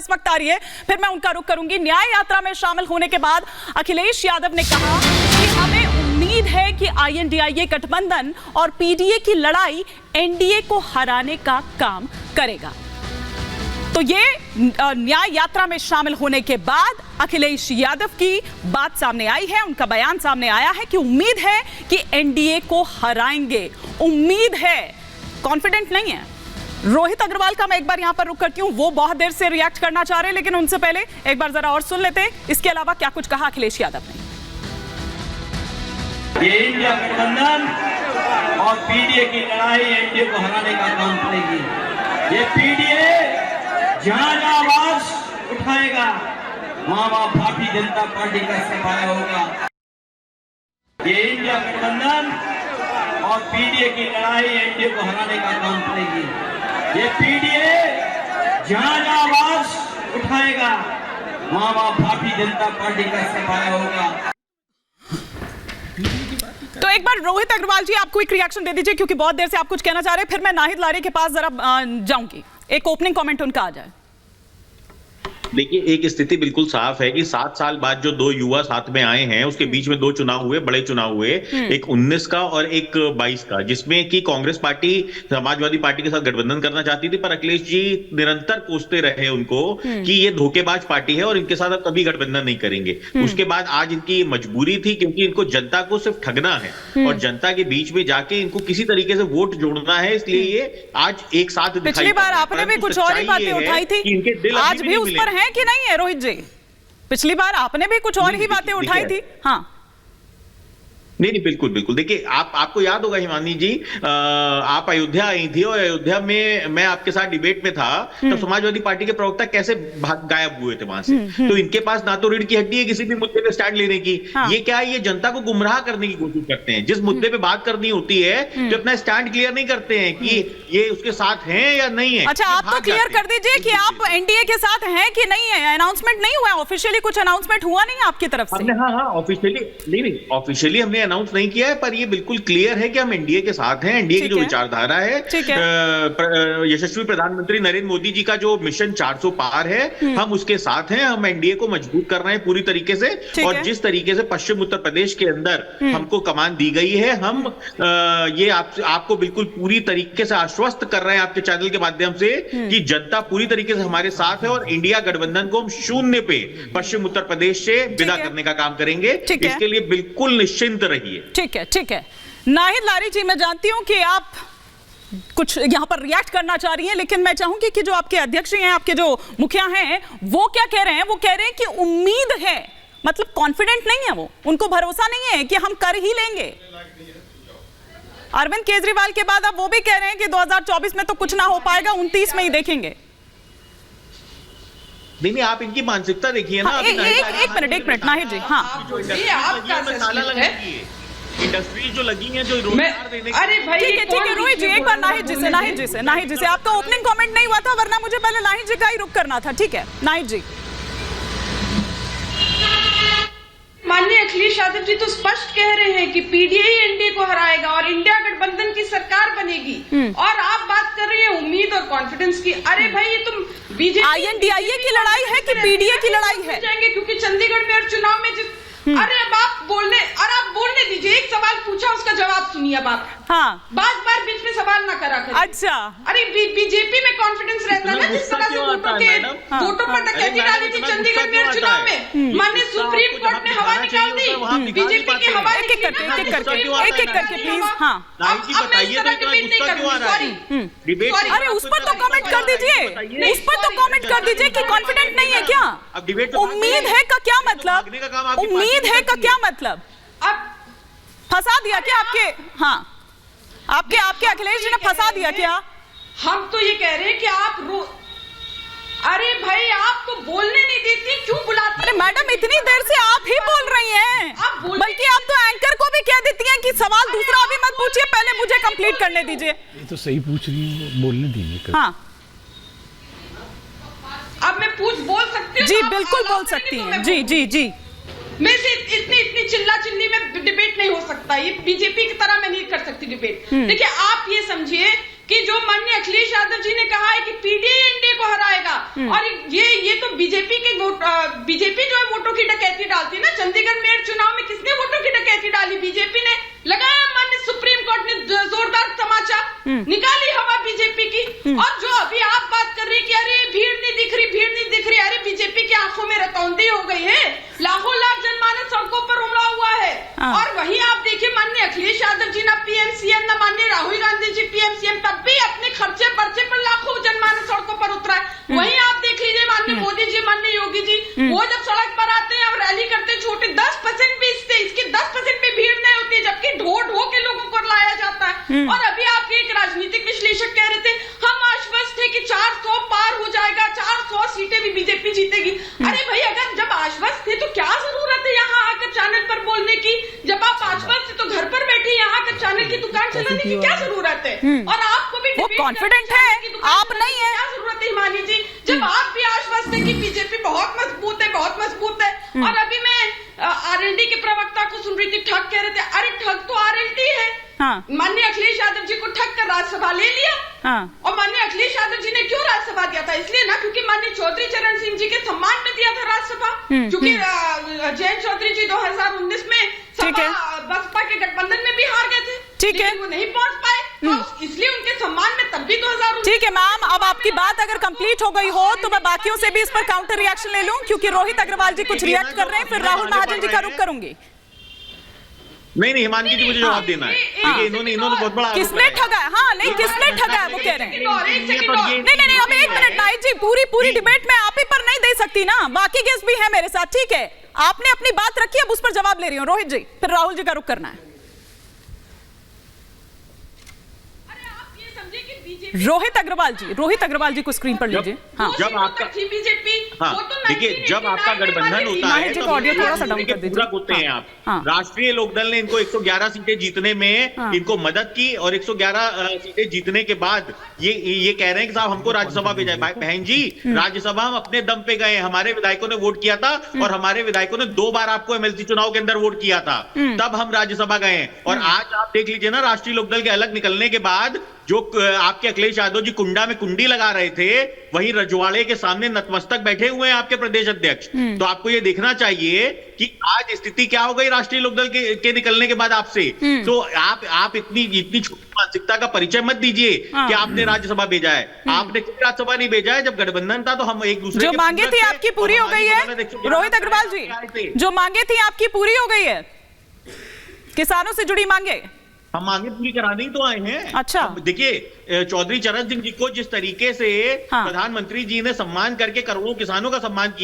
इस वक्त आ रही है, फिर मैं उनका रुख करूंगी। न्याय यात्रा में शामिल होने के बाद अखिलेश यादव ने कहा कि हमें उम्मीद है कि INDIA गठबंधन और PDA की लड़ाई NDA को हराने का काम करेगा। तो ये न्याय यात्रा में शामिल होने के बाद अखिलेश यादव की बात सामने आई है, उनका बयान सामने आया है कि उम्मीद है कि NDA को हराएंगे। उम्मीद है, कॉन्फिडेंट नहीं है। रोहित अग्रवाल का मैं एक बार यहां पर रुक करती हूं, वो बहुत देर से रिएक्ट करना चाह रहे हैं, लेकिन उनसे पहले एक बार जरा और सुन लेते इसके अलावा क्या कुछ कहा अखिलेश यादव ने। ये इंडिया गठबंधन और PDA की लड़ाई NDA को हराने का काम करेगी। ये PDA जहां आवाज उठाएगा वहां भारतीय जनता पार्टी का सफाया होगा। ये इंडिया गठबंधन और PDA की लड़ाई NDA को हराने का काम करेगी। ये PDA जहां आवाज उठाएगा वहां भारतीय जनता पार्टी का सफाया होगा। तो एक बार रोहित अग्रवाल जी, आपको एक रिएक्शन दे दीजिए, क्योंकि बहुत देर से आप कुछ कहना चाह रहे हैं, फिर मैं नाहिद लारी के पास जरा जाऊंगी, एक ओपनिंग कमेंट उनका आ जाए। देखिए, एक स्थिति बिल्कुल साफ है कि 7 साल बाद जो दो युवा साथ में आए हैं, उसके बीच में 2 चुनाव हुए, बड़े चुनाव हुए, एक 19 का और एक 22 का, जिसमें कि कांग्रेस पार्टी समाजवादी पार्टी के साथ गठबंधन करना चाहती थी, पर अखिलेश जी निरंतर कोसते रहे उनको कि ये धोखेबाज पार्टी है और इनके साथ अब कभी गठबंधन नहीं करेंगे। उसके बाद आज इनकी मजबूरी थी, क्योंकि इनको जनता को सिर्फ ठगना है और जनता के बीच में जाके इनको किसी तरीके से वोट जोड़ना है, इसलिए ये आज एक साथ। पिछली बार आपने भी कुछ और ही बातें उठाई थी, आज भी उस पर है कि नहीं है रोहित जी? पिछली बार आपने भी कुछ और ही बातें उठाई थी। हाँ, नहीं, बिल्कुल बिल्कुल। देखिए, आपको याद होगा हिमानी जी, आप अयोध्या आई थी और अयोध्या में मैं आपके साथ डिबेट में था, तो समाजवादी पार्टी के प्रवक्ता कैसे गायब हुए थे वहां से। तो इनके पास ना तो रीढ़ की हड्डी है किसी भी मुद्दे पे स्टैंड लेने की। हाँ। ये क्या है, ये जनता को गुमराह करने की कोशिश करते हैं। जिस मुद्दे पे बात करनी होती है, जो अपना स्टैंड क्लियर नहीं करते हैं कि ये उसके साथ हैं या नहीं है। अच्छा, आप तो क्लियर कर दीजिए कि आप NDA के साथ हैं कि नहीं है। अनाउंसमेंट नहीं हुआ, ऑफिशियली कुछ अनाउंसमेंट हुआ नहीं आपकी तरफ से? हाँ, ऑफिशियली नहीं, ऑफिशियली हमने अनाउंस नहीं किया है, पर ये बिल्कुल क्लियर है कि हम NDA के साथ हैं। NDA की जो विचारधारा है, यशस्वी प्रधानमंत्री नरेंद्र मोदी जी का जो मिशन 400 पार है, हम उसके साथ हैं। हम NDA को मजबूत कर रहे हैं पूरी तरीके से, और जिस तरीके से पश्चिम उत्तर प्रदेश के अंदर हमको कमान दी गई है, हम ये आपको बिल्कुल पूरी तरीके से आश्वस्त कर रहे हैं आपके चैनल के माध्यम से कि जनता पूरी तरीके से हमारे साथ है और इंडिया गठबंधन को हम 0 पे पश्चिम उत्तर प्रदेश से विदा करने का काम करेंगे। इसके लिए बिल्कुल निश्चिंत रहिए। ठीक है। नाहिद लारी जी, मैं जानती हूं कि आप कुछ यहां पर रिएक्ट करना चाह रही हैं, लेकिन मैं चाहूंगी कि जो आपके अध्यक्ष हैं, आपके जो मुखिया हैं, वो क्या कह रहे हैं? वो कह रहे हैं कि उम्मीद है, मतलब कॉन्फिडेंट नहीं है वो, उनको भरोसा नहीं है कि हम कर ही लेंगे। अरविंद केजरीवाल के बाद अब वो भी कह रहे हैं कि 2024 में तो कुछ ना हो पाएगा, 29 में ही देखेंगे। नहीं, आप इनकी मानसिकता देखिए ना। एक मिनट नाहिद जी। हाँ, इंडस्ट्री जो लगी है, जो रोजगार देने की। अरे भाई, ठीक है रोहित जी, एक बार नाहिद जी से आपका ओपनिंग कमेंट नहीं हुआ था, वरना मुझे पहले नाहिद जी का ही रुख करना था। ठीक है नाहिद जी। माननीय अखिलेश यादव जी तो स्पष्ट कह रहे हैं कि PDA ही NDA को हराएगा और इंडिया गठबंधन की सरकार बनेगी, और आप बात कर रही हैं उम्मीद और कॉन्फिडेंस की। अरे भाई, ये तुम BJP INDIA की लड़ाई है कि PDA की लड़ाई है? जाएंगे, क्योंकि चंडीगढ़ में और चुनाव में अरे अब आप बोलने दीजिए। एक सवाल पूछा, उसका जवाब सुनिए। अब आप बार बीच में सवाल ना करा करें। अच्छा, अरे बीजेपी में कॉन्फिडेंस रहता है ना, जिस तरह से वोटों पर डकैती डाली थी चंडीगढ़ में और चुनाव में, माननीय सुप्रीम कोर्ट ने हवा निकाल दी, बीजेपी की हवा एक एक करके प्लीज। हाँ, अरे उस पर तो कमेंट कर दीजिए, कि कॉन्फिडेंट नहीं है क्या? उम्मीद है का क्या मतलब? उम्मीद है का क्या मतलब? अब फंसा दिया क्या आपके? हाँ, आपके अखिलेश जी ने फंसा दिया क्या? हम तो ये कह रहे हैं कि आप अरे भाई, आप तो बोलने नहीं देती, क्यों बुलाती? अरे मैडम, इतनी देर से आप ही बोल रही हैं, बल्कि आप तो एंकर को भी कह देती हैं कि सवाल दूसरा अभी मत पूछिए, पहले मुझे कंप्लीट करने दीजिए। ये तो सही पूछ रही है, बोलने दीजिए। हाँ, अब मैं बोल सकती हूँ? जी बिल्कुल बोल सकती हैं। जी मैं से इतनी चिल्ला में डिबेट नहीं हो सकता। ये बीजेपी की तरह मैं नहीं कर सकती डिबेट। देखिए, आप ये समझिए कि जो माननीय अखिलेश यादव जी ने कहा है कि पीडीए एनडीए को हराएगा, और ये तो बीजेपी के बीजेपी जो है वोटों की डकैती डालती है ना। चंडीगढ़ मेयर चुनाव में किसने वोटों की डकैती डाली? बीजेपी ने। लगाया माननीय सुप्रीम कोर्ट ने जोरदार तमाचा, निकाली हवा बीजेपी की। और जो अभी आप बात कर रही कि अरे भीड़ नहीं दिख रही, भीड़ नहीं दिख रही, अरे बीजेपी की आंखों में रतौंधी हो गई है, लाखों लाख जनमानस सड़कों पर उमड़ा हुआ है। और वहीं आप देखिए माननीय अखिलेश यादव जी ना पीएम-सीएम ना माननीय राहुल गांधी जी पीएम-सीएम, तब भी अपने खर्चे पर्चे पर लाखों जनमानस सड़कों पर उतरा है। वहीं आप देख लीजिए माननीय मोदी जी, माननीय योगी जी, वो जब सड़क पर आते हैं और रैली करते छोटे 10% भी इसकी 10% भी भीड़ नहीं होती, जबकि ढो के लोगों को लाया जाता है। और अभी आपके एक राजनीतिक विश्लेषक कह रहे थे हम आश्वस्त थे कि 400 पार हो जाएगा, 400 सीटें भी बीजेपी जीतेगी। अरे भाई, अगर जब आश्वस्त थे तो क्या जरूरत है यहाँ आकर चैनल पर बोलने की? जब आप आश्वस्त थे तो घर पर बैठे यहाँ आकर चैनल की दुकान चलाने की क्या जरूरत है? और आपको भी वो कॉन्फिडेंट है, आप नहीं है। क्या जरूरत है हिमानी जी, जब आप भी आश्वस्त है कि बीजेपी बहुत मजबूत है, बहुत मजबूत है। और अभी मैं आरएलडी के प्रवक्ता को सुन रही थी, ठग कह रहे थे। अरे ठग तो आरएलडी है। हाँ। माननीय अखिलेश यादव जी को ठग कर राज्यसभा ले लिया। हाँ। और माननीय अखिलेश यादव जी ने क्यों राज्यसभा दिया था? इसलिए ना क्योंकि माननीय चौधरी चरण सिंह जी के सम्मान में दिया था राज्यसभा। क्योंकि जयंत चौधरी जी 2019 में बसपा के गठबंधन में भी हार गए थे। ठीक है, वो नहीं पहुंच पाए, तो इसलिए उनके सम्मान में तब भी 2019। ठीक है मैम, अब आपकी बात अगर कंप्लीट हो गई हो तो मैं बाकियों से भी इस पर काउंटर रिएक्शन ले लूं, क्योंकि रोहित अग्रवाल जी कुछ रिएक्ट कर रहे हैं, फिर राहुल महाजन जी का रुख करूंगी। नहीं, हिमांगी जी मुझे जवाब देना है। देखिए, इन्होंने बहुत बड़ा किसने ठगा है? हाँ नहीं, किसने ठगा है वो कह रहे हैं। नहीं, अब एक मिनट नाइक जी, पूरी डिबेट में आप ही पर नहीं दे सकती ना, बाकी गेस्ट भी है मेरे साथ। ठीक है, आपने अपनी बात रखी, अब उस पर जवाब ले रही हूँ। रोहित जी, फिर राहुल जी का रुख करना है। रोहित अग्रवाल जी को स्क्रीन पर लीजिए। हाँ, जब आपका बीजेपी, देखिए, जब आपका गठबंधन होता है तो ऑडियो थोड़ा सा डाउन कर दीजिए। पूरा होते हैं आप। राष्ट्रीय लोकदल ने इनको 111 सीटें जीतने में इनको मदद की, और 111 सीटें जीतने के बाद ये कह रहे हैं कि साहब हमको राज्यसभा भेजा। बहन जी, राज्यसभा हम अपने दम पे गए, हमारे विधायकों ने वोट किया था, और हमारे विधायकों ने 2 बार आपको एमएलसी चुनाव के अंदर वोट किया था, तब हम राज्यसभा गए। और आज आप देख लीजिए ना, राष्ट्रीय लोकदल के अलग निकलने के बाद जो आपके अखिलेश यादव जी कुंडा में कुंडी लगा रहे थे, वहीं रजवाड़े के सामने नतमस्तक बैठे हुए हैं आपके प्रदेश अध्यक्ष। तो आपको ये देखना चाहिए कि आज स्थिति क्या हो गई राष्ट्रीय लोकदल के निकलने के बाद आपसे। तो आप इतनी छोटी मानसिकता का परिचय मत दीजिए कि आपने राज्यसभा भेजा है। आपने राज्यसभा नहीं भेजा है। जब गठबंधन था तो हम एक दूसरे जो मांगे थी आपकी पूरी हो गई है। रोहित अग्रवाल जी, जो मांगे थी आपकी पूरी हो गई है, किसानों से जुड़ी मांगे हम मांगे पूरी कराने ही तो आए हैं। अच्छा, देखिए, चौधरी चरण सिंह जी को जिस तरीके से प्रधानमंत्री जी ने सम्मान करके करोड़ों किसानों का सम्मान किया।